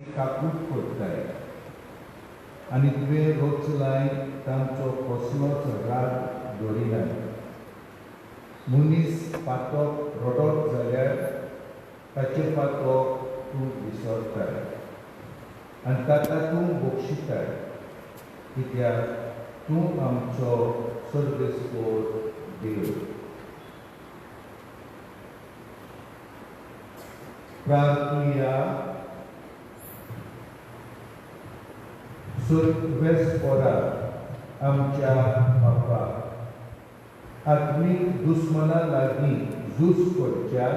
काकूट करताय आनी तुवें रोच लाय तांचो कसलोच राग दवरिना. मनीस पातोक रडत जाल्यार ताचे पातोक तूं विसरताय आनी ताका तूं बक्षिताय, कित्याक तूं आमचो सर्वेस्पर देव. प्रार्थुया. सर्वेस्परा आमच्या बापा, आत्मीक दुस्मना लागीं झूज करच्याक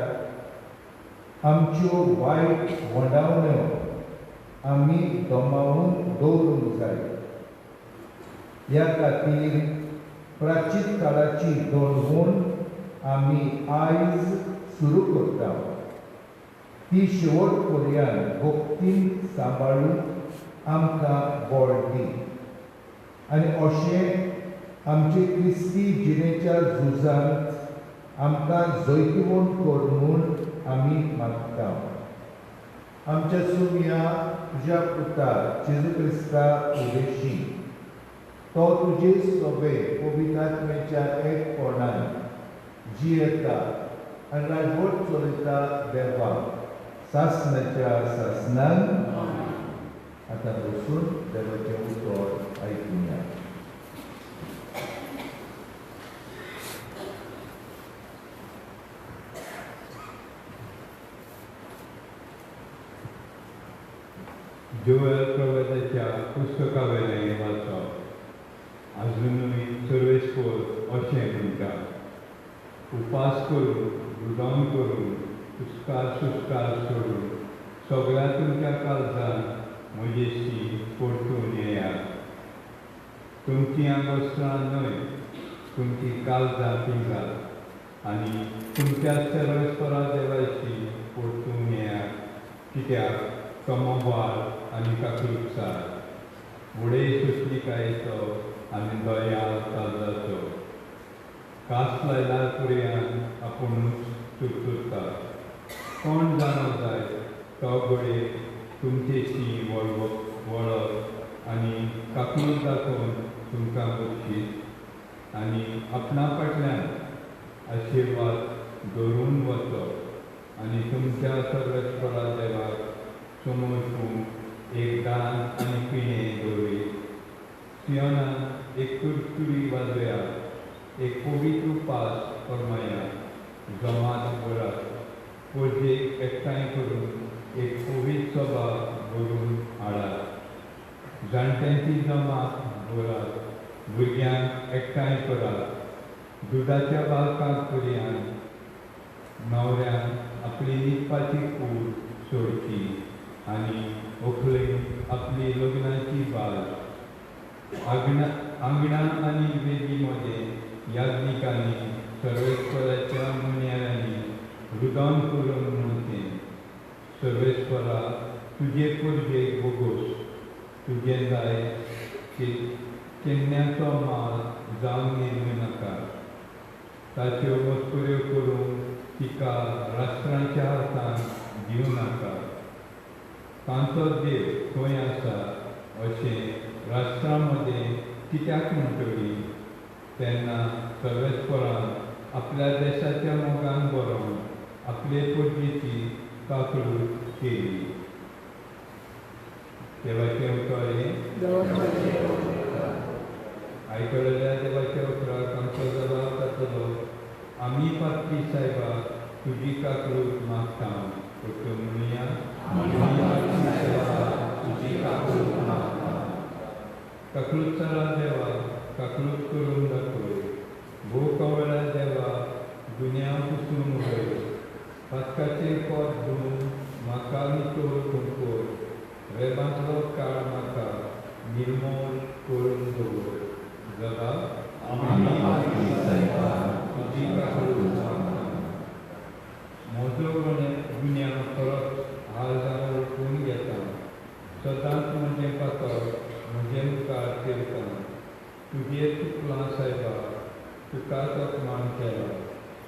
आमच्यो वायट वडावण्यो आमी दोमावून दवरूंक जाय. ह्या खातीर प्राचीन काळाची दोळवून आमी आयज सुरू करता. ती शेवट पर्यंत भक्तीन सांबाळून आमकां बळ दी आनी अशें आमचे क्रिस्ती जिणेच्या झुजांत आमकां जैतवण कर म्हूण आमी मागता. आमच्या सुम्या तुज्या पुता जेजू क्रिस्ता उदेशी तो तुजे सोबे पवित्रात्मेच्या एकपणान जियेता आनी राजवट चलयता देवा सासणाच्या सासणान. आता बसून देवाचें उतर आयकुया. जोएल प्रवादाच्या पुस्तकावेलें वाचप. आजुनूय सर्वेस्पर अशें म्हणटा, उपास करून, रुदन करून, सुस्कार सोडून सगळ्या तुमच्या काळजान म्हजेशी परतून येयात. तुमची आंगोस्त्रां न्हय, तुमची काळजां पिंगात आनी तुमच्या सर्वेस्परा देवाशी परतून येयात, कित्याक तो मोबाल आनी काकूटसार, उडे सुस्लिकायेचो आनी दयाळ काळजाचो, कास लायल्यार पुरयान आपुणूच चुरचुरता. कोण जाणो जाय तो घडये तुमचेशी वळख आनी काकूट दाखोवन तुमकां बक्षीस आनी आपणा फाटल्यान आशिर्वाद दवरून वचप आनी तुमच्या सर्वेस्परा देवाक समोर तूं एक दान आनी पिणें दवरी. सियोनान एक तुरतुरी वाजोया, एक पवित्र उपास फर्माया, जमात बरात, पोरजेक एकठांय करून एक पवित्र सभा भरून हाडात. जाणट्यांची जमात बरात, भुरग्यांक एकठांय करात. दुदाच्या बालकांक पर्यंत न्हवऱ्यान आपली न्हिदपाची कूड सोडची आनी व्हंकलेन आपली लग्नाची बाल. आंगणां आनी वेदी मदें याज्ञिकांनी सर्वेस्पराच्या मुन्यारांनी रुदन करून म्हणचें, सर्वेस्परा तुजे परजेक बोगोस, तुजें जाय केन्याचो माल जावन निर्मी नाका. ताच्यो मस्कऱ्यो करून तिका राष्ट्रांच्या हातान दिवं नाका. तांचो देव खंय आसा अशें राष्ट्रां मदें कित्याक म्हणटली तेन्ना सर्वेस्परान आपल्या देशाच्या मोगान बरोवन आपले परजेची काकूट केली. देवाचें उतर आयकलेल्या देवाच्या उतराक आमचो जबाब जातलो. आमी पातकी सायबा तुजी काकूट मागता. म्हणया तुजी काकूट मागता. काकूटसारा देवा काकूट करून दाखय. भोव कवळ्या देवा दुनिया पुसून उडय. पातकाचें पोट धुवन म्हाका नितोळ कुंकोर. रेबांतलो काळ म्हाका निर्मोल करून दवर. जबाब तुजी काकूट मागता. म्हजो गुन्या परत हाल जावन ओळखून घेता. सदांच म्हजें पातळ म्हजे मुखार फिरता. तुजेर चुकलां सायबा, तुकाच अपमान केला.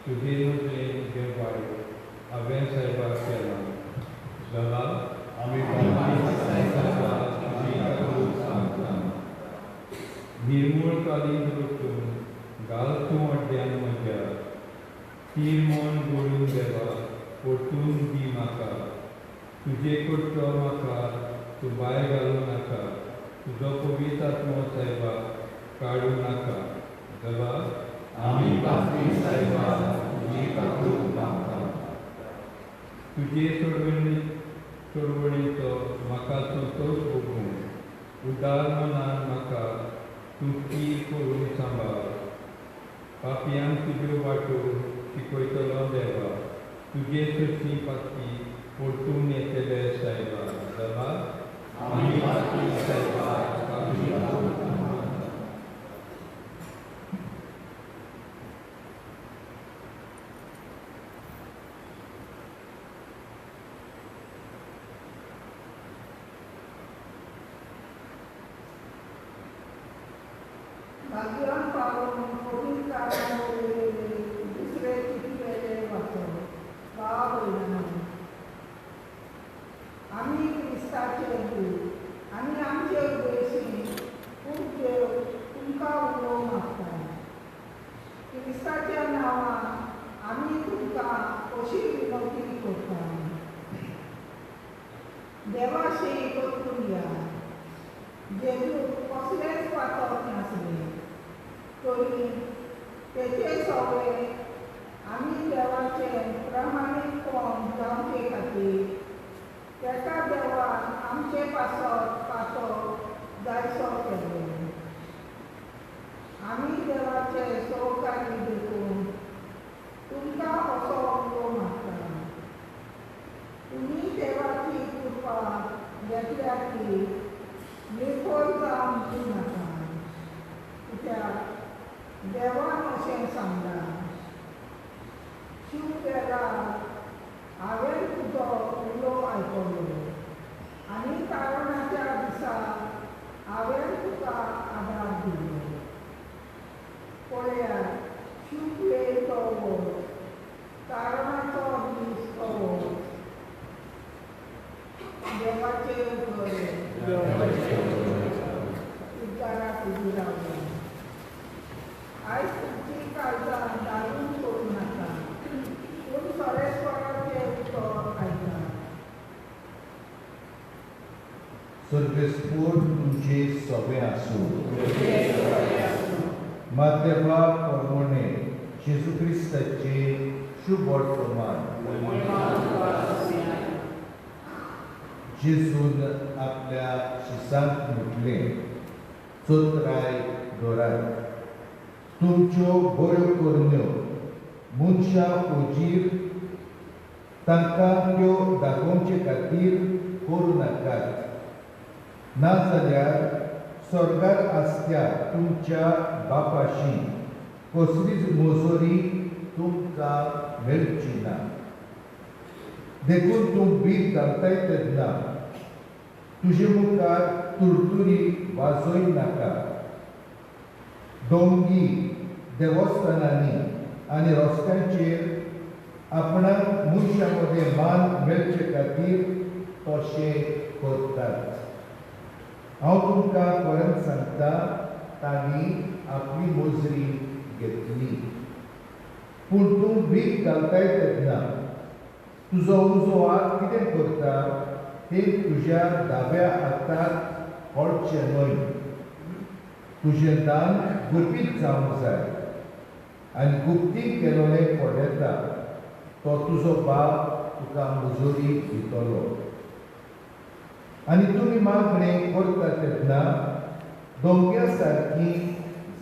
तुजे नजरेन जें वायट हांवें सायबा केलां. जबाब चालीन वचून घाल तूं अड्ड्यान म्हज्या तीर मन जोडून देवा परतून दी म्हाका तुजे कडचो म्हाका तूं भायर घालूं नाका तुजो पवित्र आत्मो साहेबा काडूं नाका देवा आमी पापी साहेबा तुजी काकूट मागता तुजे चडवणीचो म्हाका संतोश भोगूं उदार मनान म्हाका तूं तीर करून सांबाळ पापयांक तुज्यो वाटो शिकयतलो देवा तुजे सृश्टी पाती परतून येतले साहेबा देवा आमी पापी साहेबा तुजी काकूट मागता भाग्यान पावून कोणी काळामुळे दुसरे चितलेले वाचो बाब आमी क्रिस्ताचे दूत आनी आमचे उद्देशी खूब देव तुमकां उलोवंक मागता क्रिस्ताच्या नांवान आमी तुमकां अशी विनवणी करता देवाशी करतून या जेजूक कसलेच पातळ नासले तरी तेचे सगळे आमी देवाचे प्रमाणीकपण जावचे खातीर तेका देवान आमचे पातळ जायसो केलो आमी देवाचे सहकारी देखून तुमकां असो उलोवंक मागता तुमी देवाची कृपा घेतल्या की निर्भर जावन नाका कित्याक देवान अशें सांगलां शिव केला हांवें तुजो उलो आयकलो आनी तारणाच्या दिसा हांवें तुका आदार दिलो पळयात शिव येयलो वच तारणाचो दीस तो वच देवाचे उद्दाराक उबी रावली आयज तुमची काळजां दारून करूं नाका पूण सोरेस्वराचे उतर आयका सर्वेस्पोर तुमचे सोबे आसूं मातेवा परमणे जेजू क्रिस्ताचे शुभ वर्तमान जेजून आपल्या शिसांत म्हटलें चोत्राय दोरात तुमच्यो बऱ्यो करण्यो मनशा पोजीर तांकां त्यो दाखोवचे खातीर करूं नाकात नाजाल्यार स्वर्गार आसत्या तुमच्या बापाशी कसलीच मोजोरी तुमकां मेळची ना देखून तूं भीक घालताय तेन्ना तुजे मुखार तुरतुरी वाजोय नाका दोंगी देवस्थानांनी आनी रस्त्यांचेर आपणाक मनशां मदें मान मेळचे खातीर तशें करतात हांव तुमकां खरेंच सांगता तांणी आपली मोजरी घेतली पूण तूं भीक घालताय तेन्ना तुजो उजो हात कितें करता तें तुज्या दाव्या हाताक कळचें न्हय तुजें दान गुपीत जावंक जाय आनी गुप्तीक केलोलें पडयता तो तुजो बाप तुका मुजोरी दितलो आनी तुमी मागणें करता तेन्ना दोंग्या सारकी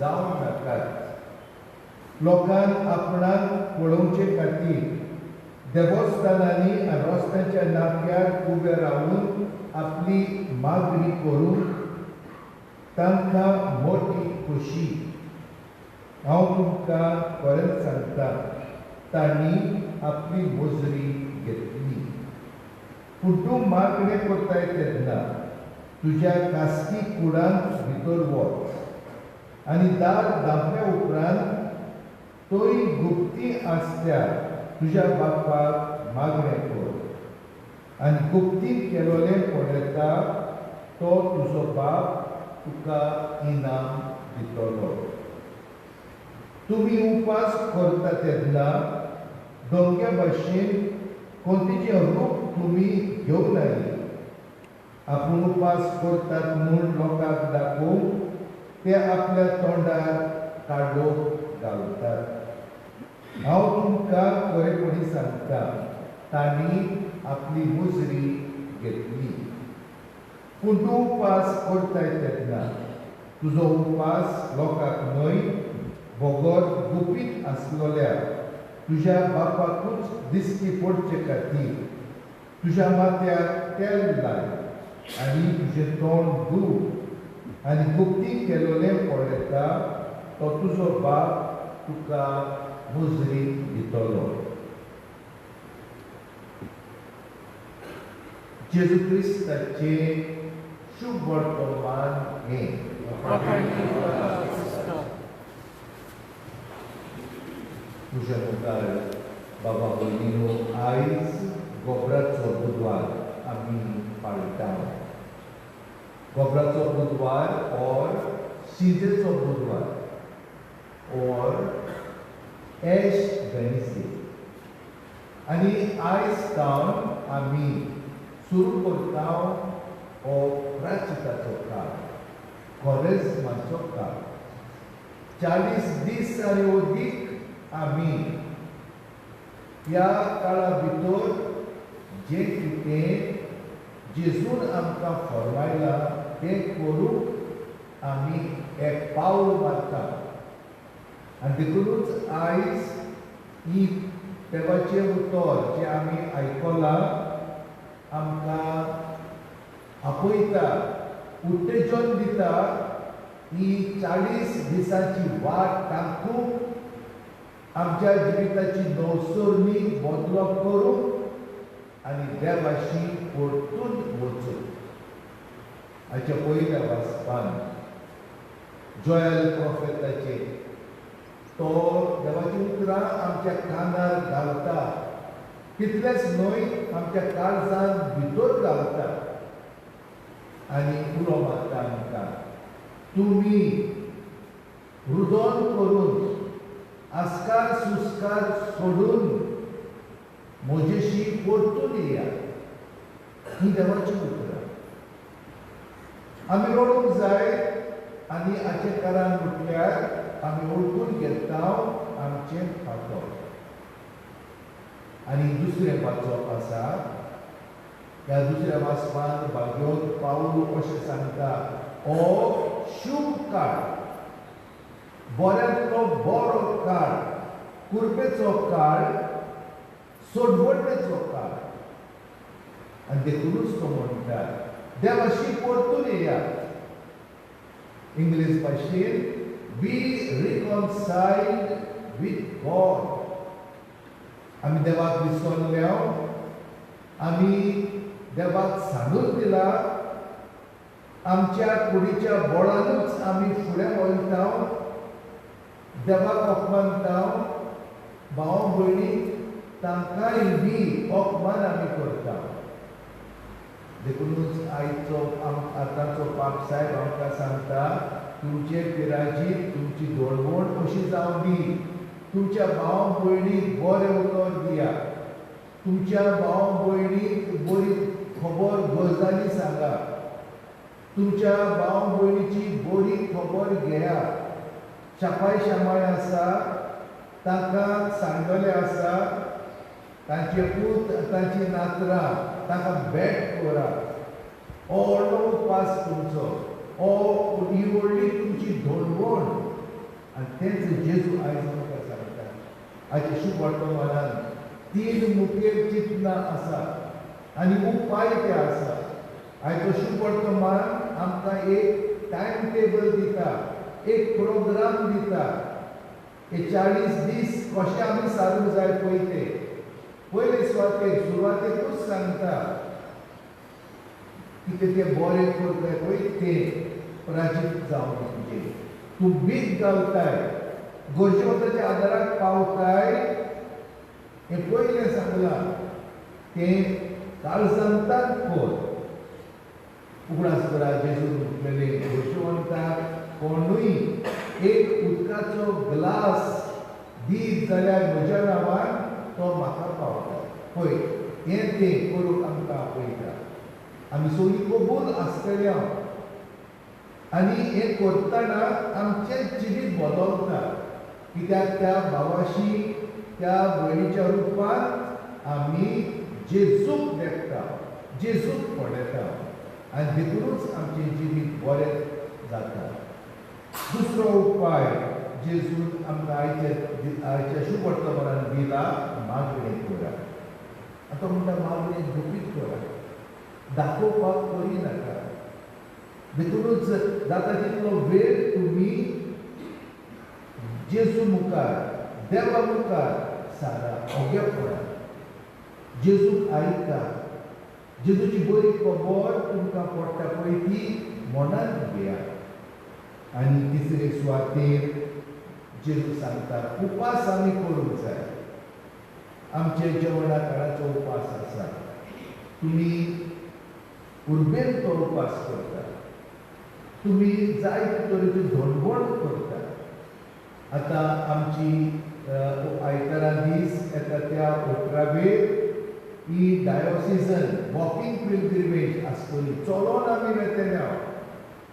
जावंक नाकात लोकांक आपणाक पळोवचे खातीर देवस्थानांनी आनी रस्त्याच्या नाक्यार उबे रावून आपली मागणी करून तांकां मोठी खोशी हांव तुमकां खरेंच सांगता तांणी आपली मोजरी घेतली पूण तूं मागणें करताय तेन्ना तुज्या खासगी कुडांत भितर वच आनी दार धांपल्या उपरांत तोय गुप्ती आसत्या तुज्या बापाक मागणें कर आनी गुप्तीक केलोलें पडयता तो तुजो बाप तुका इनाम दितलो. तुमी उपास करता तेन्ना दोंग्या भाशेन कोणतेचें रूप तुमी घेवनाय. आपूण उपास करतात म्हूण लोकांक दाखोवंक ते आपल्या तोंडार काडोक घालतात. हांव तुमकां खरेपणी सांगता, तांणी आपली मुजरी घेतली. पूण तूं उपास करताय तेन्ना तुजो उपास लोकांक न्हय, भोगोर गुपीत आसलोल्या तुज्या बापाकूच दिश्टी पडचे खातीर तुज्या माथ्यार तेल लाय आनी तुजें तोंड धूव आनी गुप्ती केलोलें पळयता तो तुजो बाप तुका मुजरी दितलो. जेजू क्रिस्ताचें शुभ वर्तमान हें. तुज्या मुखार बाबा भयणीनो, आयज गोबराचो बुधवार आमी पाळटा. गोबराचो बुधवार और शिजेचो बुधवार और एश वेनसडे. आनी आयज सावन आमी सुरू करता हो प्राचिताचो काळ, क्वरेस्माचो काळ. 40 दीस आनी अदीक आमी ह्या काळा भितर जें कितें जेजून आमकां फरमायलां तें करूंक आमी एक पावल मारता. आनी देखूनच आयज ही देवाचें उतर जें आमी आयकलां आमकां आपयता, उत्तेजन दिता ही 40 दिसांची वाट तांकूंक आमच्या जिविताची नवसरणी बदलो करूंक आनी देवाशी परतून वचूंक. हाच्या पयल्या वाचपान जोएल प्रोफेटाचे तो देवाची उतरां आमच्या कानार घालता. तितलेंच न्हय, आमच्या काळजान भितर घालता आनी उलो मारता आमकां, तुमी रुदन करून आस्कार सुस्कार सोडून म्हजेशी परतून येया. ही देवाची उतरां. आमी रडूंक जाय आनी हाचे कारण म्हटल्यार आमी ओळखून घेता आमचें फाटोळ. आनी दुसरें वाचप आसा, ह्या दुसऱ्या वाचपांत भाग्योत पावल अशें सांगता, हो शुभ काळ, बऱ्यांतलो बरो काळ, कुरबेचो काळ, सोडवणेचो काळ. आनी देखूनच तो म्हणटा देवाशी परतून येया. इंग्लीश भाशेन बी रिकॉन्साइल्ड विथ गॉड. आमी देवाक विसरल्या, आमी देवाक सांडून दिला, आमच्या कुडीच्या बोळानूच आमी फुडें वयता, देवाक अपमानता, भाव भयणी तांकांय बी अपमान आमी करता. देखूनच आयचो आतांचो पाप साहेब आमकां सांगता, तुमचे पिराजीत तुमची दळवण अशी जावं दी. तुमच्या भाव भयणीक बरें उतर दिया. तुमच्या भाव भयणीक बरी खबर गजाली सांगा. तुमच्या भाव भयणीची बरी खबर घेया. शापाय शामाय आसा तांकां सांगले आसा, तांचे पूत तांची नातरां तांकां भेट करा. हो व्हडलो उपास तुमचो, ही व्हडली तुमची धडवण. आनी तेंच जेजू आयज आमकां सांगता. हाचे शुभ वर्तमानान 3 मुखेल चिंतनां आसा आनी उपाय ते आसा. हाचो शुभ वर्तमान आमकां एक टायम टेबल दिता, एक प्रोग्राम दिता. हे 40 दीस कशें आमी सारूंक जाय पयले सुवातेक सुरवातेकूच सांगता कितें तें बरें करताय पळय तें प्राजीत जावं तुमचें. तूं भीक घालताय, गरजेवताच्या आदाराक पावताय, हें पयलें सांगलां तें काळजांतान कर. उगडास करा जेजू म्हटलेलें गरजेवंताक कोणूय एक उदकाचो ग्लास दीत जाल्यार म्हज्या नांवान तो म्हाका पावता. पळय हें तें करूंक आमकां आपयता. आमी सगळीं कबूल आसतली आनी हें करतना आमचें जिवीत बदलता. कित्याक त्या भावाशी त्या भयणीच्या रुपान आमी जेजूक देखता, जेजूक पळयता आनी देखूनच आमचें जिवीत बरें जाता. दुसरो उपाय जेजून आमकां आयच्या शुभ वर्तमानान दिला, मागणी करा. आतां म्हणटा मागणी गुपीत करा, दाखोवपाक करिनाका. देखूनच जाता तितलो वेळ तुमी जेजू मुखार, देवा मुखार सारा ओगेपणान जेजूक आयका. जेजूची बरी खबर तुमकां पडटा पळय ती मनांत घेया. आनी तिसरे सुवातेर जेजू सांगता उपास आमी करूंक जाय. आमचे जेवणा काळाचो उपास आसा. तुमी उर्बेन तो उपास करता. तुमी जाय तरेची धडपड करता. आतां आमची आयतारा दीस येता त्या 11वेक ही डायोसिजन वॉकिंग पिलग्रिमेज आसतली. चलोन आमी वेतले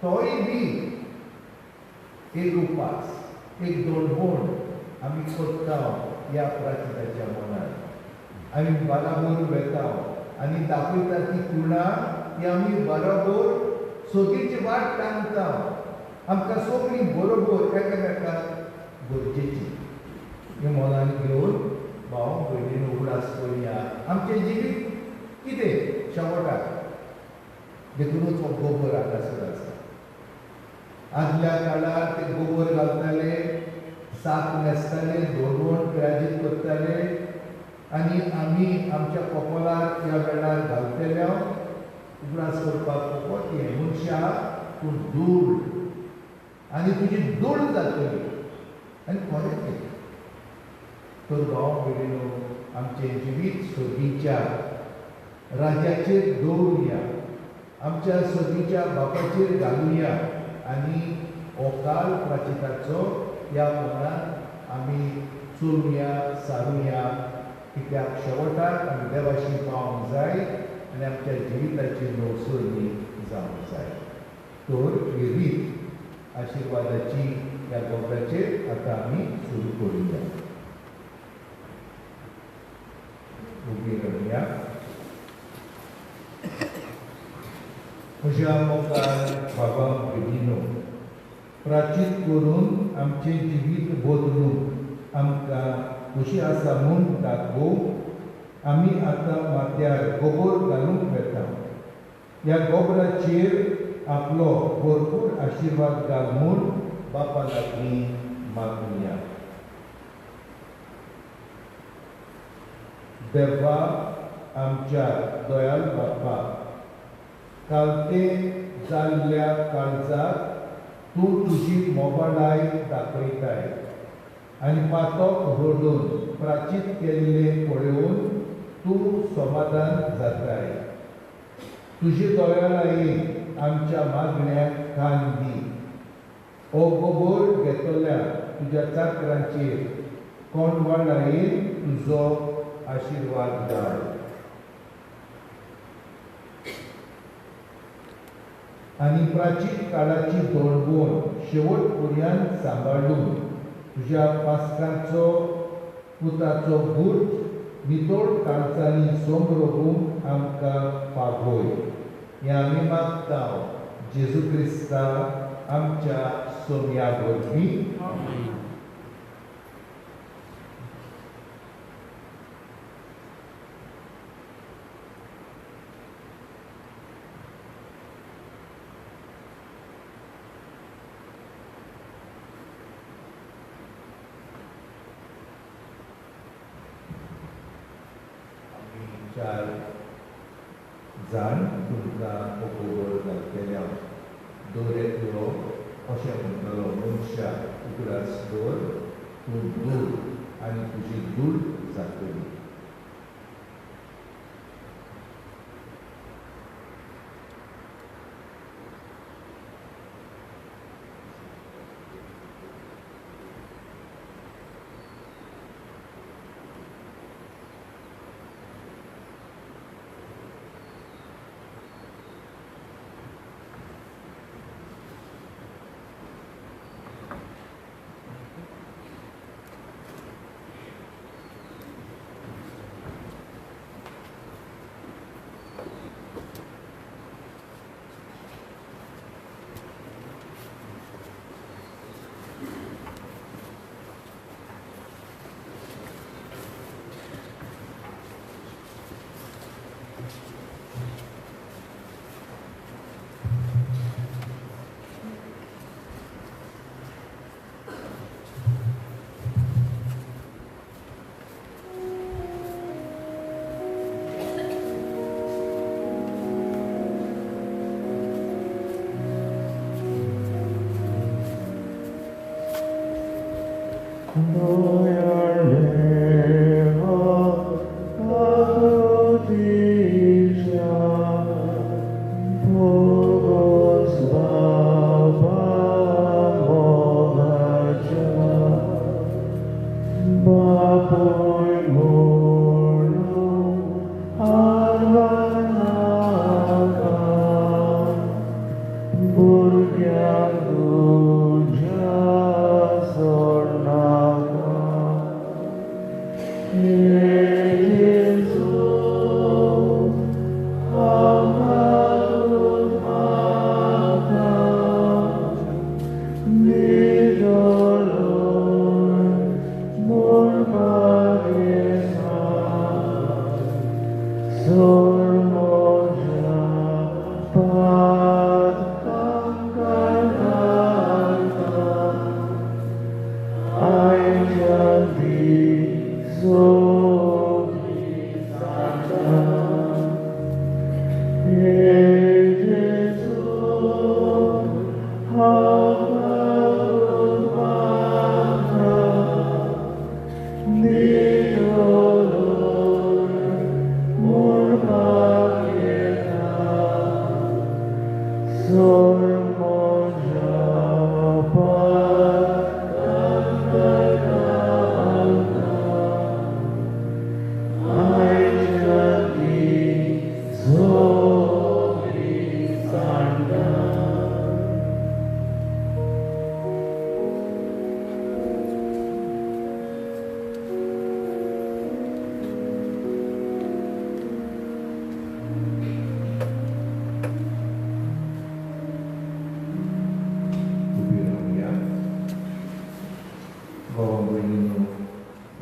तोय बी एक उपास, एक धडपड आमी करता ह्या प्राचिताच्या मनान. आमी बराबर वेता आनी दाखयता ती कुणा की आमी बरोबर सगळींची वाट टांगता. आमकां सगळीं बरोबर एकामेकाक गरजेची. हें मनान घेवन भाव भयणीन उगडास करुया. आमचें जिवीत कितें शेवटाक देखूनच हो गोबर आकाशार आसा. आदल्या काळार ते गोबर घालताले, सात न्हेसताले, धोडवण पिराजीत करताले आनी आमी आमच्या कपलार ह्या वेळार घालतले उगडास करपाक फकत हें मनशा तूं धूळ आनी तुजी धूळ जातली आनी खरें तें. तर भाव भयणीनो आमचें जिवीत सोदीच्या राजाचेर दवरुया, आमच्या सोदीच्या बापाचेर घालुया आनी हो काल प्राचिताचो ह्या मनान आमी चलुया, सारुया. कित्याक शेवटाक आमी देवाशी पावूंक जाय आनी आमच्या जिविताची नवसरणी जावंक जाय. तर ही रीत आशिर्वादाची ह्या गोब्याचेर आतां आमी सुरू करुया. उबी रावया. म्हज्या मोगाळ बाबा भगिनीनो, प्राचीत करून आमचें जिवीत बदलूंक आमकां कशी आसा म्हूण दाखोवंक आमी आतां माथ्यार गोबर घालूंक वेता. ह्या गोबराचेर आपलो भरपूर आशिर्वाद घाल म्हूण बापा लागीं मागुया. देवा आमच्या दयाल बापा, कालते जाल्ल्या काळजाक तूं तुजी मोबालाय दाखयताय आनी पातोक रडून प्राचीत केल्लें पळोवन तूं समाधान जाताय. तुजे दयाळायेन आमच्या मागण्यांक कान दी. हो गोबर घेतल्या तुज्या चाकरांचेर कोणवाडायेन तुजो आशिर्वाद घाल. आनी प्राचीन काळाची दडवण शेवट पर्यंत सांबाळून तुज्या पास्कांचो पुताचो गुर्त नितोळ काळजांनी सोमरोवंक आमकां पागोय. हें आमी मागता जेजू क्रिस्ता आमच्या सोम्या वरवीं. चार जाण तुमकां गोबर घालतल्या दवरेतलो अशें म्हणटलो मनशा उगडास दवर, तूं धूळ आनी तुजी धूळ जातली.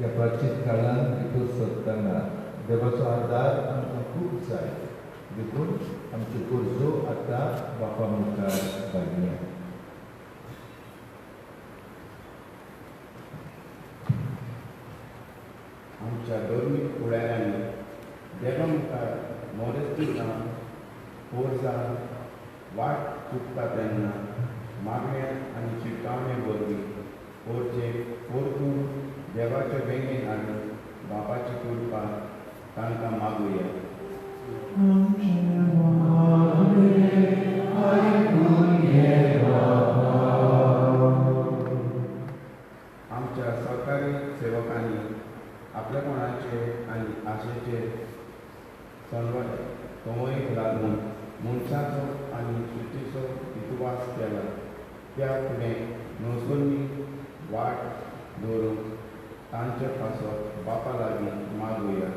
या प्राचीन काळान भितर सरतना देवाचो आदार आमकां खूब जाय देखून आमच्यो गरजो आतां बापा मुखार घालया. आमच्या धर्मीक फुडाऱ्यांनी देवा मुखार मोरस्ती जावन पोर जावन वाट चुकता तेन्ना मागण्या आनी शिटकावणे वरवीं पोरचे परतून देवाच्या बेगीन हाडून बापाची कृपा तांकां मागुया. आमच्या सरकारी सेवकांनी आपल्या कोणाचे आनी आशेचे संवयक लागून मनशाचो आनी सृश्टीचो विश्वास केला त्या फुडें नवसोनी वाट दवरून तांचे पासत बापा लागीं मागुया.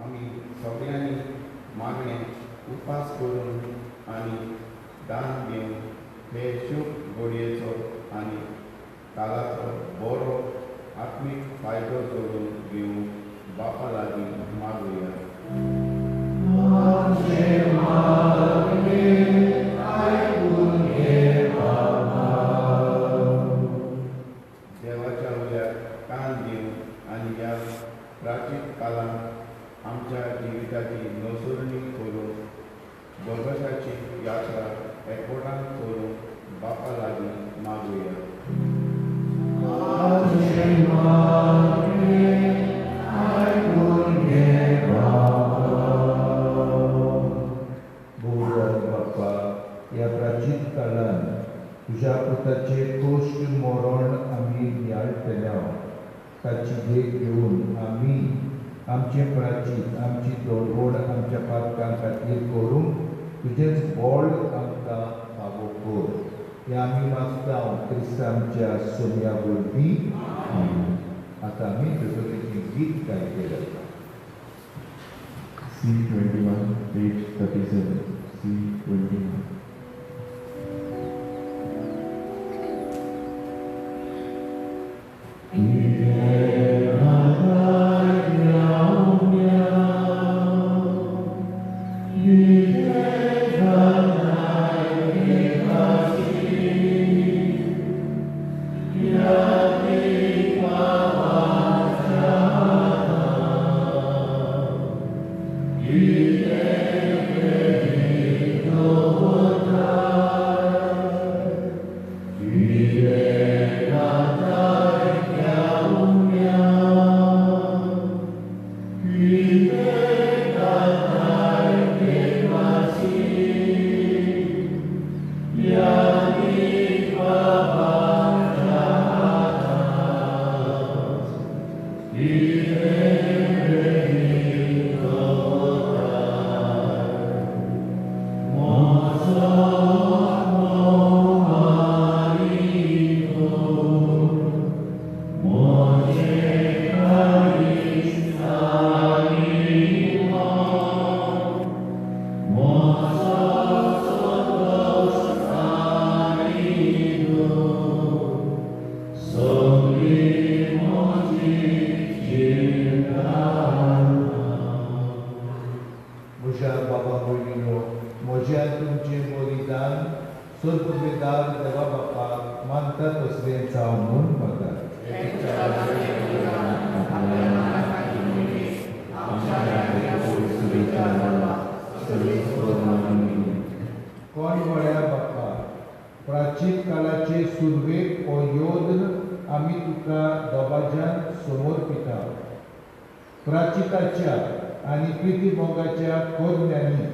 आमी सगळ्यांनी मागणे उपास करून आनी दान घेवन हे शुभ घडयेचो आनी काळाचो बरो आत्मीक फायदो जोडून घेवन बापा लागीं मागुया. देवाच्या उल्याक कान दिवन आनी ह्या प्राचीन काळांत आमच्या जिविताची नवसरणी करून गोरगशाची यात्रा एकवटान करून बापा लागीं मागुया. बापा ह्या प्राचीन काळान तुज्या पुताचे कोश्ट मरण आमी नियाळटल्या ताची देख घेवन आमी आमचे प्राचीन आमची दडवड आमच्या पातकां खातीर करूंक तुजेंच बळ आमकां फावो कर हें आमी मागता क्रिस्तांच्या सोम्या वरवीं. आतां आमी तेजो गीत गायलें. C21, page 37. C21. Yeah. म्हज्या बाबा भयणीनो, म्हज्या तुमचें बलिदान स्वर्गपिता देवा बापाक मानता तसलें जावं म्हूण मागता. कोण म्हळ्या बापा, प्राचीन काळाचे सुरवेक हो योद्ध आमी तुका दोबाज्यान समर्पिता. प्राचिताच्या आनी प्रिती मोगाच्या कोरण्यांनी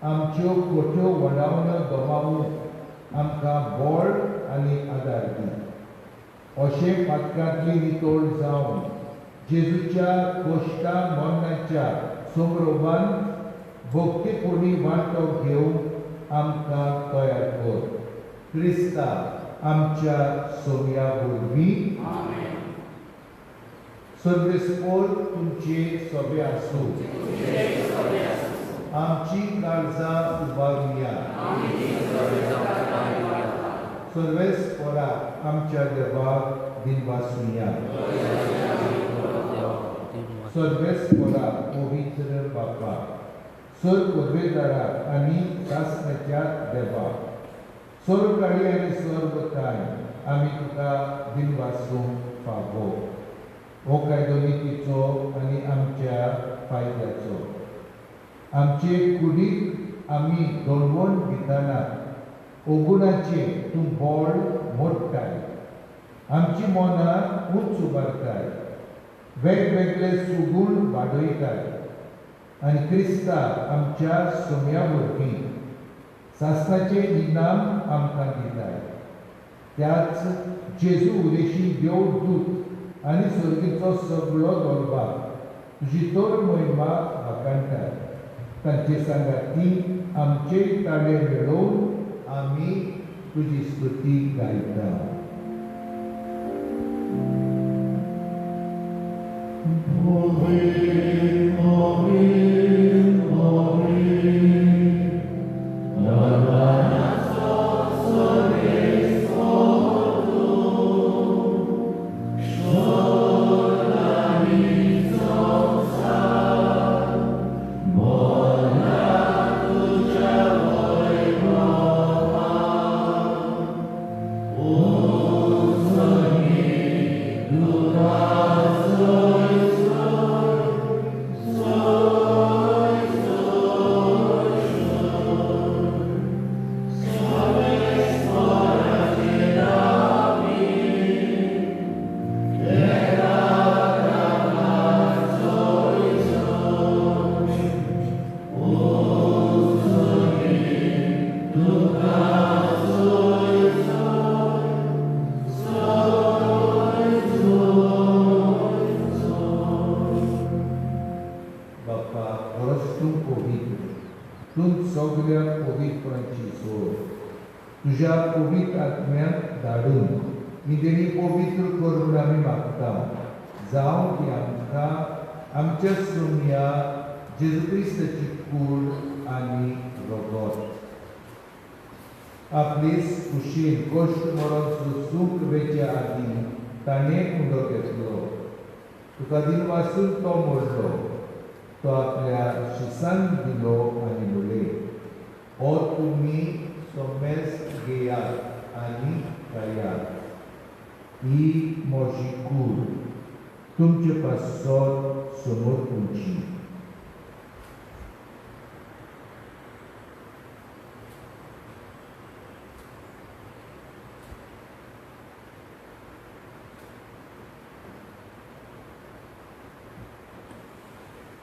आमच्यो खोट्यो वडावण्यो गमावूंक आमकां बळ आनी आदार दी. अशें पातकांतली नितोळ जावन जेजूच्या कोश्टा मरणाच्या सोमरोबान भक्तीपोणी वांटो घेवंक आमकां तयार कर. क्रिस्ता आमच्या सोम्या वरवीं. सर्वेस्पोर तुमचे सोबे आसूं. आमची काळजां उबारुया. सर्वेस्पोराक आमच्या देवाक दिनवासुया. सर्वेस्पोराक पवित्र बापा, सर पदवेदाराक आनी शास्त्राच्या देवाक, स्वर्गाळी आनी सर्वकाय आमी तुका दिनवासूंक फावो. हो कायदो नितीचो आनी आमच्या फायद्याचो. आमचे कुडीक आमी दळवण दितना ओगुणाचे तूं बळ मोडटाय. आमची मनां उंच उबारताय. वेगवेगळे सुगूण वाडयताय. आनी क्रिस्ता आमच्या सोम्या वरवीं सासणाचें इनाम आमकां दिताय. त्याच जेजू उदेशी देवदूत आनी सर्गेचो सगळो दळबा तुजी तर महिमा वाकाणटाय. तांचे सांगाती आमचे ताळे मेळोवन आमी तुजी स्तुती गायता. तुझ्या पवित्र आत्म्याक धाडून निदेणी पवित्र करून आमी मागता. जावं की आमकां आमच्या सोम्या जेजू क्रिस्ताची कूड आनी रगत आपलीच खुशीन कश्ट मरण सूख वेच्या आदी ताणें कुंडो घेतलो. तुका दिनवासून तो मोडलो. तो आपल्या शिसान दिलो आनी म्हणले, हो तुमी सोमेस घेयात आनी खायात. ही म्हजी कूड तुमचे पासत समोर तुमची.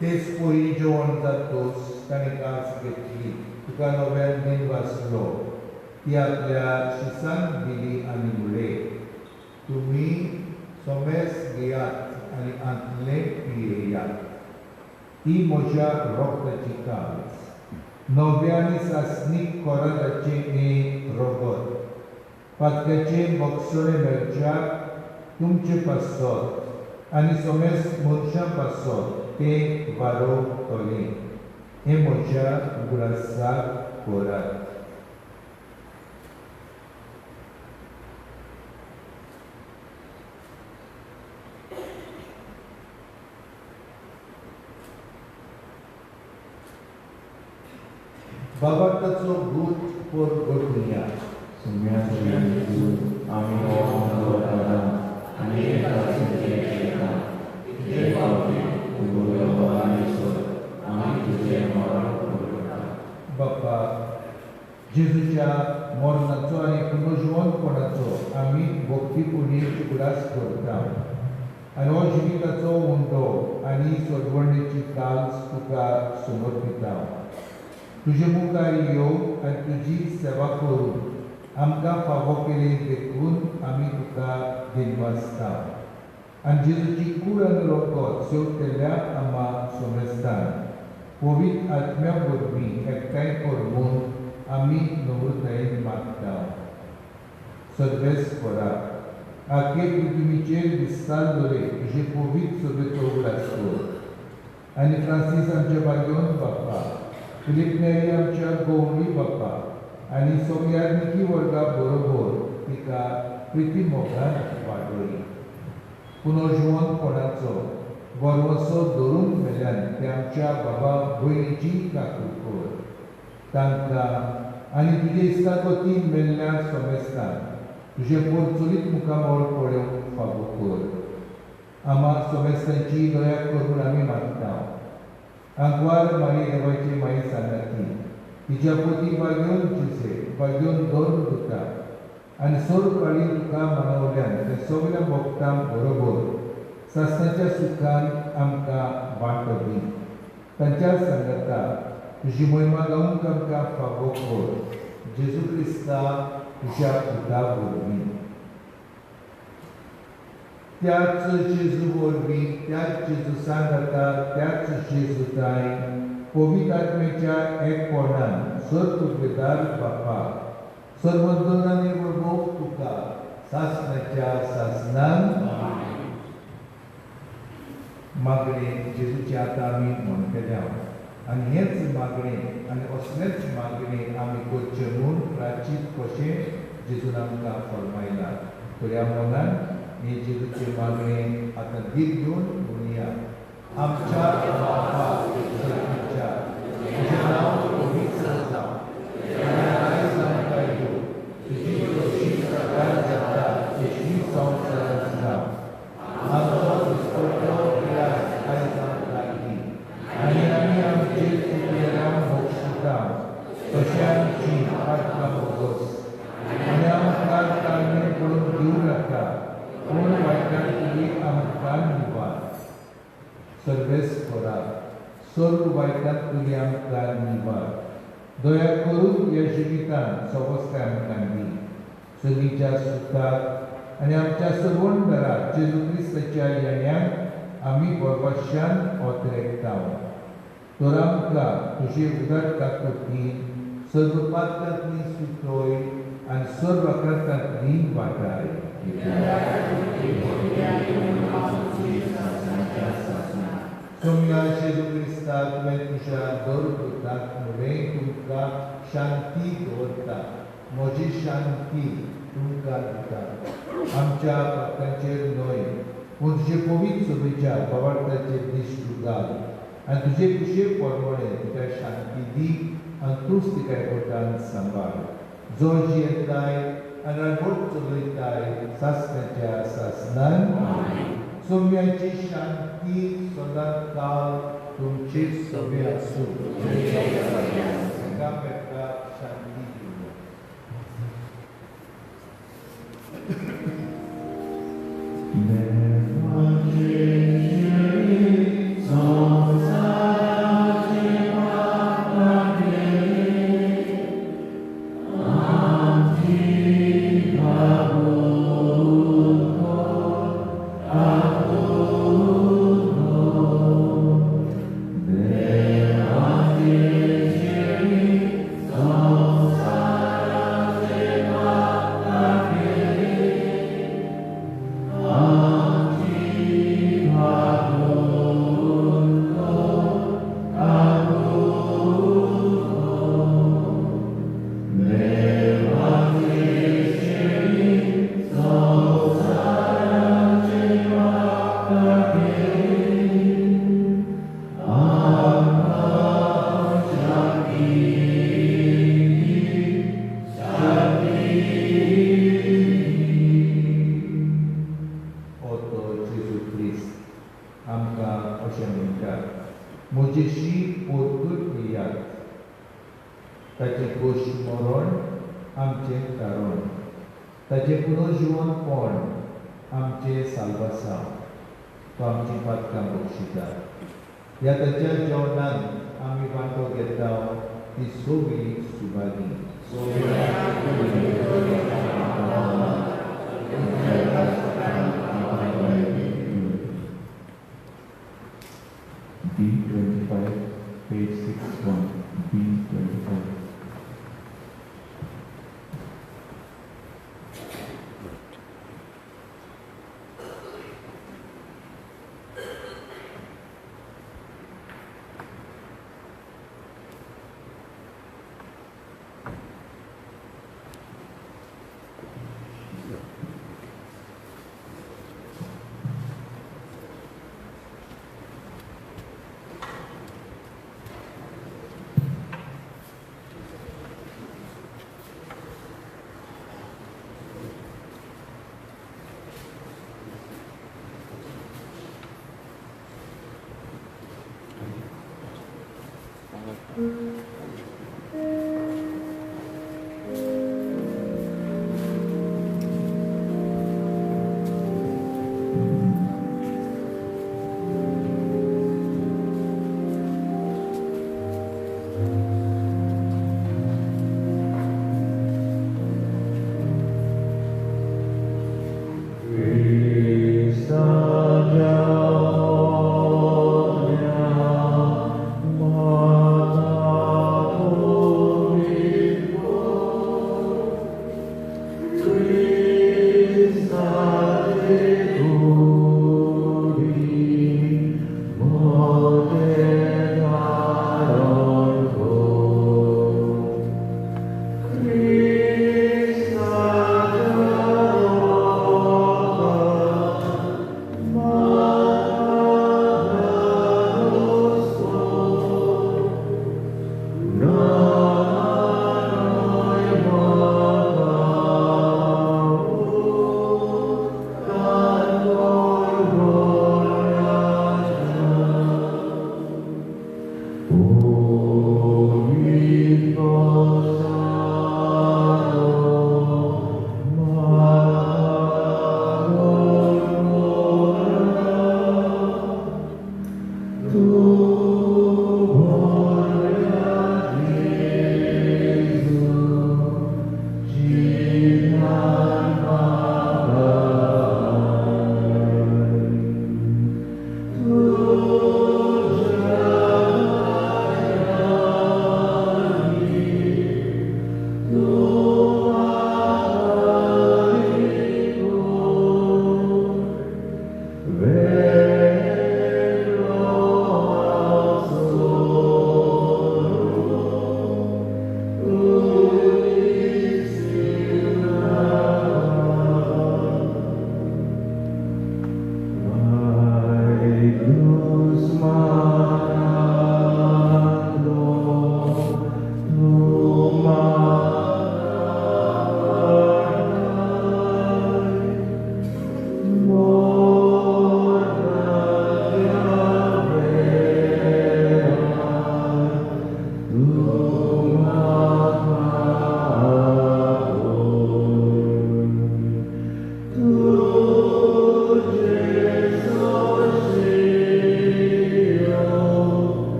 तेच पयलीं जेवण जातोच ताणें कास घेतली. तुका नव्यान दिन वाचलो. ती आपल्या शिसान दिली आनी म्हणले, तुमी सोमेस घेयात आनी आंतले पियेयात. ती म्हज्या रोगताची कास, नव्या आनी सासणीक कोरादाचे एक रोगत. पातक्याचे बक्षणे मेळच्याक तुमचे पासत आनी सोमेस मनशां पासत ते वारोवतले. हे म्हज्या उगडासाक कोरात. बाबा ताचो भूत पोर घडूया. सुम्या सगळ्यांतून आम्ही वताना आनी तुझे पावटी आनी सोद आमी तुझे मरण करता. बापा जेजूच्या मरणाचो आनी पुनर्जीवनपणाचो आमी भक्तीपुणेची उडास करता. आनी हो जिविताचो उंडो आनी सोडवणेची काल्स तुका समर्पिता. तुजे मुखार येवं आनी तुजी सेवा करून आमकां फावो केले देखून आमी तुका दिनवासता. आनी जेजूची कूड आनी रोगत सेवतेल्या आम्हा सोमेस्तान पवित्र आत्म्या वरवीं एकठांय करून आमी नम्रतायेन मागता. सर्वेस्परा आखे पृथ्वीचेर विस्तारलोले तुजे पवित्र सभेचो उगडास कर. आनी फ्रांसीस आमच्या बागेवन बापा, फिलीप नेरी आमच्या गौरी बापा आनी सगळ्यांनी वर्गा बरोबर तिका प्रिती मोगान वाडोळी. पुनर्जीवनपणाचो बरवसो धरून मेल्यान ते आमच्या बाबा भयणीची काकूळ कर. तांकां आनी तुजे इश्टागती मेल्ल्या सोमेस्तान तुजे पोरचुलीत मुखामोळ पळोवंक फावो कर. आम्हा सोमेस्तांची दया करून आमी मागता. आंकवार मारी देवाची माई सांगाती तिच्या पोती बागेवन जुसे बागेवन धरून दिता आनी सोर काळी तुका मनवल्यान ते सगळ्या भक्तां बरोबर सासणाच्या सुखान आमकां वांटो दी. तांच्या सांगता तुजी महिमा गावंक आमकां फावो कर. जेजू क्रिस्ता तुज्या पुता वरवीं. त्याच जेजू वरवीं त्याच जेजू सांगता त्याच जेजूताय पवित्र आत्म्याच्या एकपणान सर्तुपेदार बापा सर्वोदन आनी वैभव तुका सासणाच्या सासणान मागणे. जेजूचे आतां आमी म्हणटले आनी हेच मागणे आनी असलेच मागणे आमी करचे म्हूण प्राचीत कशें जेजून आमकां फरमायला. बऱ्या मनान हे जेजूचे मागणे आतां दीत घेवन म्हणया. आमच्या बापा स्वर्गीच्या तुजें नांव पवित्र जावं. आयज आमकां येवं तुजी कशी प्रकार जाता तशी संवसारांत जावं. आमचो दिसपट्टो गिरास आयज आमकां दी आनी आमी आमचे चुकलेल्यांक मोक्षिता तशें आमची आटकां बोगस आनी आमकां ताळमेळ करून दिवं नाका पूण वायटांतली आमकां निवार. सर्वेस्परा सर्व वायटांतली आमकां निवार. दया करून ह्या जिवितांत सवस्ताय आमकां दी. सगळीच्या सुखाक आनी आमच्या सर्वंडराक जेजू क्रिस्ताच्या येण्याक आमी बरवाश्यान ओतरेकता. तर आमकां तुजे उदक काकुतीन सर्व पात्रांतली सुटोय आनी सर्व आकांतांतली वाटाय. सोम्या जेजू क्रिस्ता तुवें तुज्या दर पुताक नुवें तुमकां शांती दवरता. म्हजी शांती तुमकां दिता. आमच्या पात्रांचेर न्हय पूण तुजे पवित्र सभेच्या बाबार्थाचेर दिश्ट घाल आनी तुजे कुशे परमणे तिका शांती दी आनी तूंच तिका एकवटान सांबाळ. जो जियेताय आनी रागोट चलयताय सासणाच्या सासणान. सोम्याची शांती सदांच काल तुमचे सभे आसूं. एकामेकाक शांती दिवं. आमकां अशें म्हणटा, म्हजेशी परतून येयात. ताचें गोश्ट मरण आमचें कारण, ताचें पुनर्जिवनपण आमचें साल्वासांव. तो आमची पातकां बक्षिता. ह्या ताच्या जेवणांत आमी वांटो घेता ती सगळी सुभागी. B25, page 61, B25.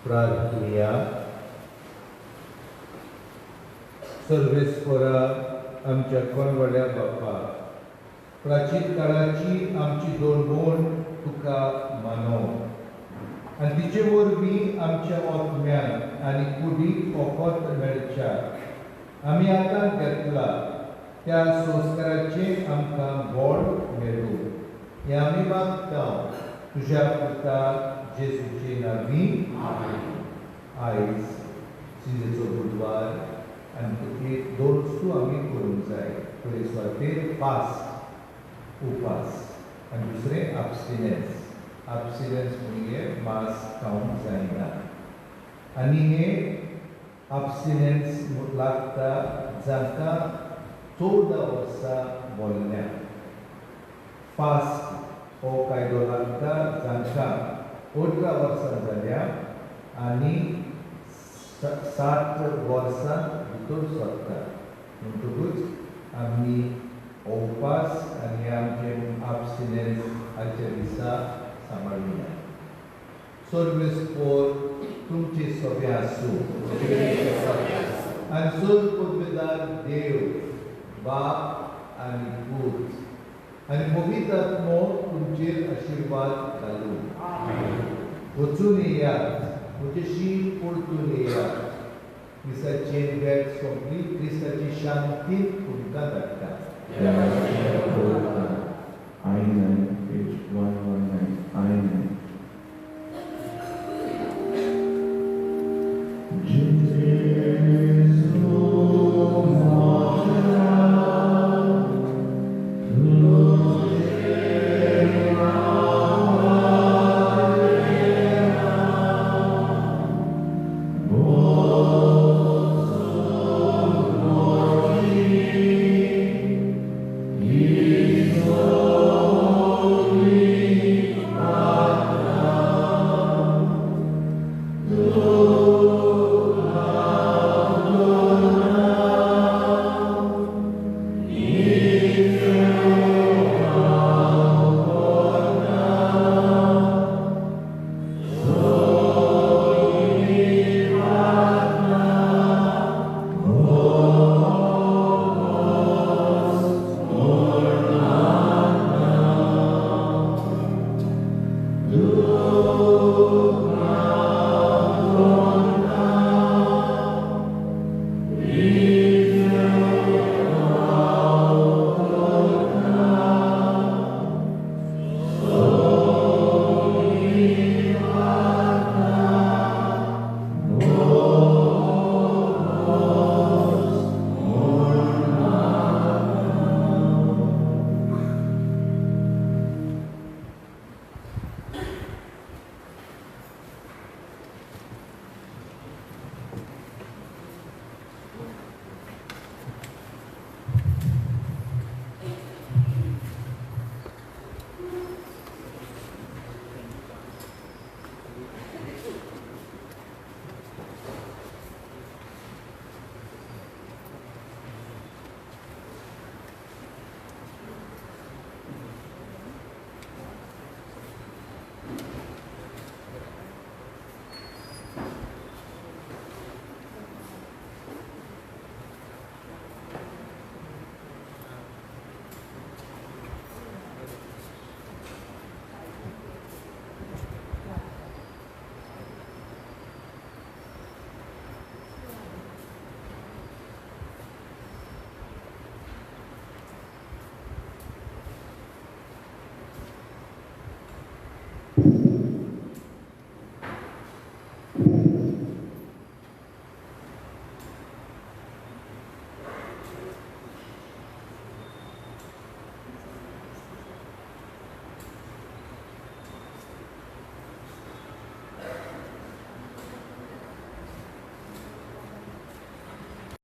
प्रार्थना. सर्वेस्परा आमच्या कोणवड्या बापा, प्राचीन काळाची आमची दोळवण तुका मानो आनी तिचे वरवीं आमच्या ओतम्यान आनी कुडीक फकत मेळच्या आमी आतां घेतला त्या संस्काराचे आमकां व्हड मेळूं हें आमी मागता तुज्या पुता जेजूचे नांवी. आयज सिजेचो बुधवार आनी एक 2 वस्तू आमी करूंक जाय. पयले सुवातेर फास्ट उपास आनी दुसरें abstinence. Abstinence म्हणजे मांस खावंक जायना. आनी हे abstinence लागता जांकां 14 वर्सां भोल्ल्या. फास्ट हो कायदो लागता जांकां 18 वर्सां जाल्या आनी 60 वर्सां भितर सरता. म्हणटकूच आमी उपास आनी आमचे abstinence हाचे दिसा सांबाळुया. सर्वेस्पोर तुमचे सगळे आसूं आनी सर्वपदवेदार देव बाप आनी पूत आनी पवित्र आत्मो तुमचेर आशिर्वाद घालूं. वचून येयात, म्हजेशी परतून येयात. दिसाची भेट सोंपली. क्रिस्ताची शांती तुमकां धाडटा.